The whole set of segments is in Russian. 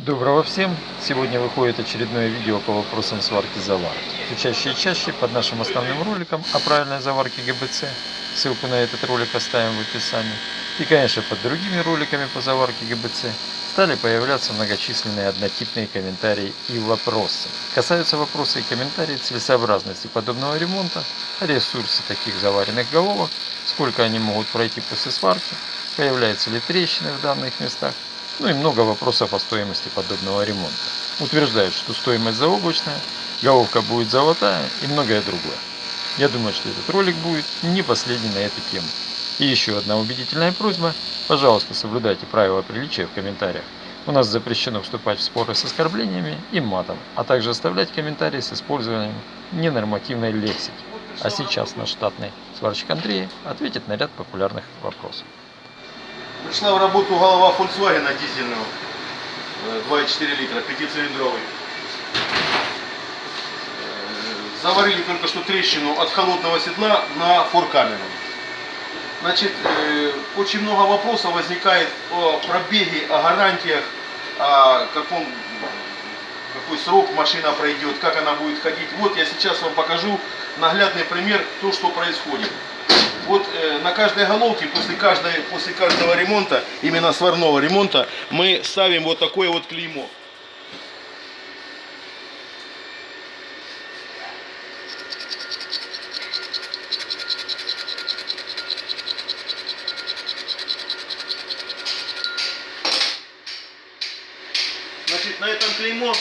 Доброго всем! Сегодня выходит очередное видео по вопросам сварки заварки. Все чаще и чаще под нашим основным роликом о правильной заварке ГБЦ, ссылку на этот ролик оставим в описании, и конечно под другими роликами по заварке ГБЦ стали появляться многочисленные однотипные комментарии и вопросы. Касаются вопросы и комментарии целесообразности подобного ремонта, ресурсы таких заваренных головок, сколько они могут пройти после сварки, появляются ли трещины в данных местах, ну и много вопросов о стоимости подобного ремонта. Утверждают, что стоимость заоблачная, головка будет золотая и многое другое. Я думаю, что этот ролик будет не последний на эту тему. И еще одна убедительная просьба. Пожалуйста, соблюдайте правила приличия в комментариях. У нас запрещено вступать в споры с оскорблениями и матом, а также оставлять комментарии с использованием ненормативной лексики. А сейчас наш штатный сварщик Андрей ответит на ряд популярных вопросов. Пришла в работу голова Volkswagen дизельного, 2,4 литра, 5-цилиндровый. Заварили только что трещину от холодного седла на форкамеру. Значит, очень много вопросов возникает о пробеге, о гарантиях, о какой срок машина пройдет, как она будет ходить. Вот я сейчас вам покажу наглядный пример, то, что происходит. Вот на каждой головке после каждого ремонта, именно сварного ремонта, мы ставим вот такое вот клеймо. Значит, на этом клеймо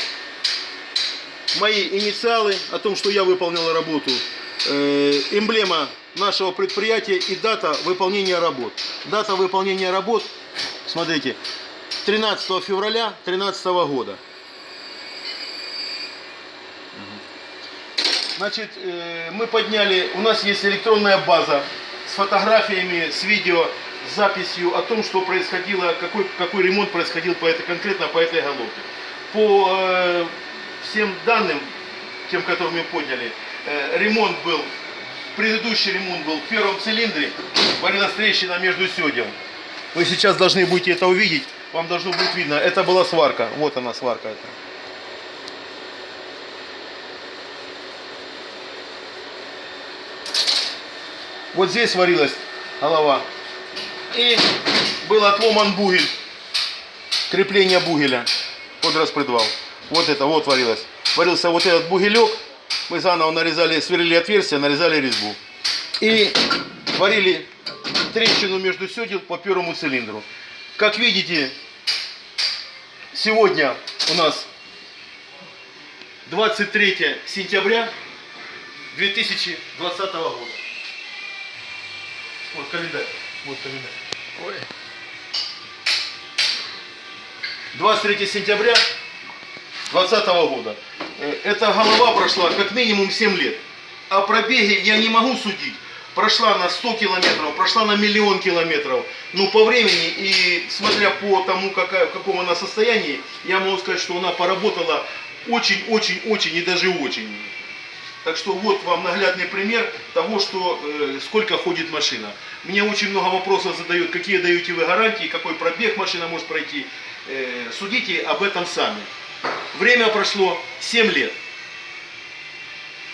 мои инициалы о том, что я выполнил работу, эмблема нашего предприятия и дата выполнения работ. Дата выполнения работ, смотрите, 13 февраля 2013 года. Значит, мы подняли, у нас есть электронная база с фотографиями, с видео, с записью о том, что происходило, какой ремонт происходил конкретно по этой головке. По всем данным, тем, которые мы подняли, предыдущий ремонт был в первом цилиндре, варилась трещина между седел. Вы сейчас должны будете это увидеть, вам должно быть видно, это была сварка, вот она сварка. Вот здесь варилась голова, и был отломан бугель, крепление бугеля под распредвал. Вот это вот варилось. Варился вот этот бугелек. Мы заново нарезали, сверлили отверстия, нарезали резьбу. И варили трещину между седел по первому цилиндру. Как видите, сегодня у нас 23 сентября 2020 года. Вот календарь. Вот календарь. Ой. 23 сентября 2020 года. Эта голова прошла как минимум 7 лет. О пробеге я не могу судить. Прошла на 100 километров, прошла на 1 000 000 километров. Но по времени и смотря по тому, в каком она состоянии, я могу сказать, что она поработала очень и даже очень. Так что вот вам наглядный пример того, что сколько ходит машина. Мне очень много вопросов задают, какие даете вы гарантии, какой пробег машина может пройти. Судите об этом сами. Время прошло 7 лет.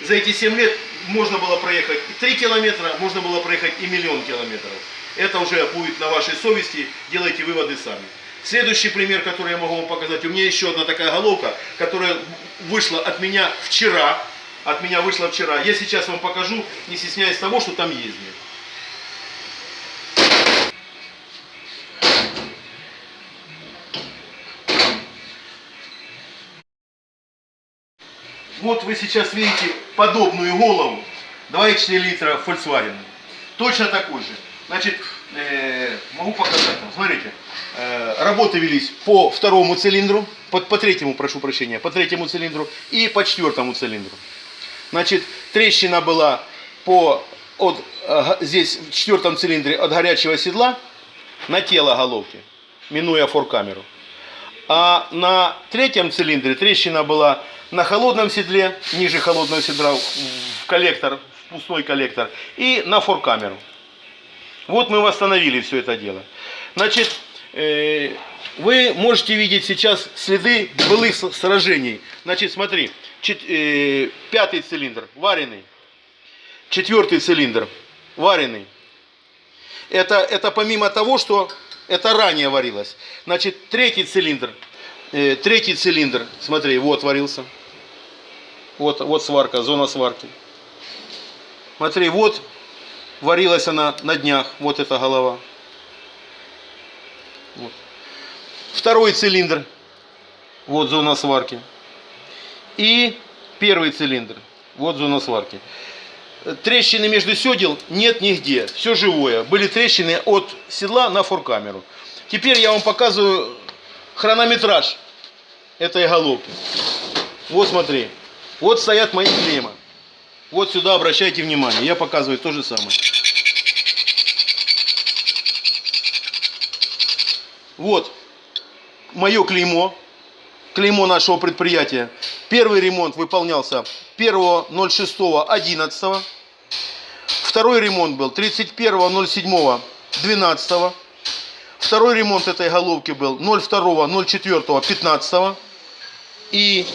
За эти 7 лет можно было проехать и 3 километра, можно было проехать и 1 000 000 километров. Это уже будет на вашей совести, делайте выводы сами. Следующий пример, который я могу вам показать. У меня еще одна такая головка, которая вышла от меня вчера. Я сейчас вам покажу, не стесняясь того, что там есть. Вот вы сейчас видите подобную голову 2,4 литра Volkswagen. Точно такой же. Значит, могу показать вам. Смотрите, работы велись по второму цилиндру, по третьему, прошу прощения, по третьему цилиндру и по четвертому цилиндру. Значит, трещина была здесь в четвертом цилиндре от горячего седла на тело головки, минуя форкамеру. А на третьем цилиндре трещина была на холодном седле, ниже холодного седла, в коллектор, в пустой коллектор, и на форкамеру. Вот мы восстановили все это дело. Значит, вы можете видеть сейчас следы былых сражений. Значит, смотри, 5-й цилиндр вареный, 4-й цилиндр вареный. Это помимо того, что это ранее варилось. Значит, 3-й цилиндр, смотри, вот варился. Вот сварка, зона сварки. Смотри, вот варилась она на днях, вот эта голова. Вот. 2-й цилиндр, вот зона сварки. И 1-й цилиндр, вот зона сварки. Трещины между седел нет нигде, все живое. Были трещины от седла на форкамеру. Теперь я вам показываю хронометраж этой головки. Вот смотри, вот стоят мои клеммы. Вот сюда обращайте внимание, я показываю то же самое. Вот мое клеймо, клеймо нашего предприятия. Первый ремонт выполнялся 1.06.11. Второй ремонт был 31.07.12. Второй ремонт этой головки был 02.04.15. И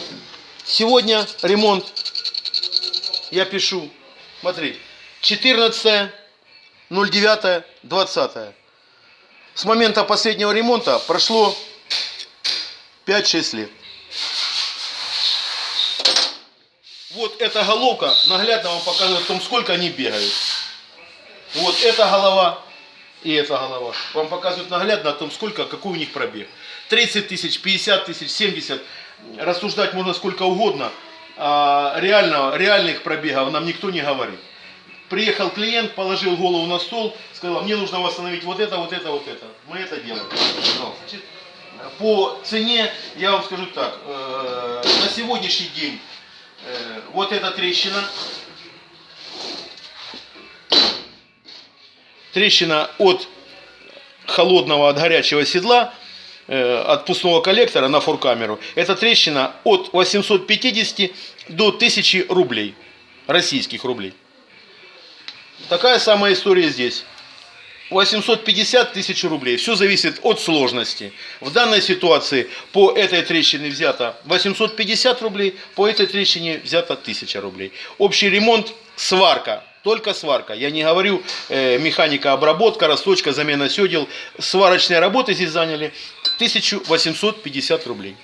сегодня ремонт, я пишу, смотри, 14.09.20. С момента последнего ремонта прошло 5-6 лет. Вот эта головка наглядно вам показывает о том, сколько они бегают. Вот эта голова и эта голова вам показывают наглядно о том, какой у них пробег. 30 тысяч, 50 тысяч, 70. Рассуждать можно сколько угодно. А реальных пробегов нам никто не говорит. Приехал клиент, положил голову на стол, сказал, мне нужно восстановить вот это, вот это, вот это. Мы это делаем. Значит, по цене я вам скажу так. На сегодняшний день вот эта трещина. Трещина от холодного, от горячего седла, от пустого коллектора на форкамеру. Эта трещина от 850 до 1000 рублей. Российских рублей. Такая самая история здесь. 850 тысяч рублей. Все зависит от сложности. В данной ситуации по этой трещине взято 850 рублей, по этой трещине взято 1000 рублей. Общий ремонт, сварка. Только сварка. Я не говорю механика, обработка, расточка, замена седел. Сварочные работы здесь заняли 1850 рублей.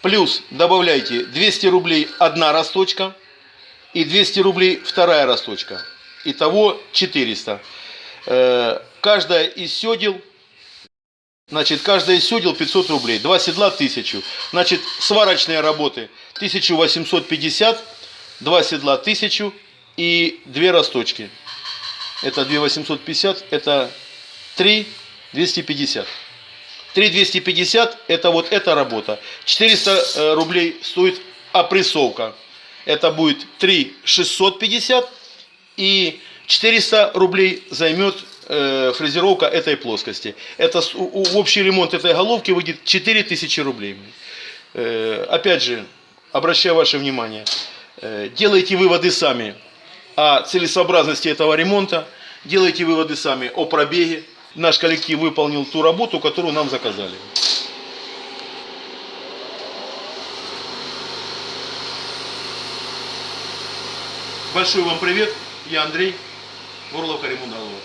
Плюс добавляйте 200 рублей одна расточка и 200 рублей вторая расточка. Итого 400. Каждая из седел, значит, 500 рублей. 2 седла 1000. Значит, сварочные работы 1850, 2 седла 1000 и 2 расточки. Это 2850, это 3250. 3250 это вот эта работа. 400 рублей стоит опрессовка. Это будет 3650 и 400 рублей займет фрезеровка этой плоскости. Это общий ремонт этой головки выйдет 4000 рублей. Опять же, обращаю ваше внимание, делайте выводы сами о целесообразности этого ремонта, делайте выводы сами о пробеге. Наш коллектив выполнил ту работу, которую нам заказали. Большой вам привет, я Андрей, Горловка ремонт головок.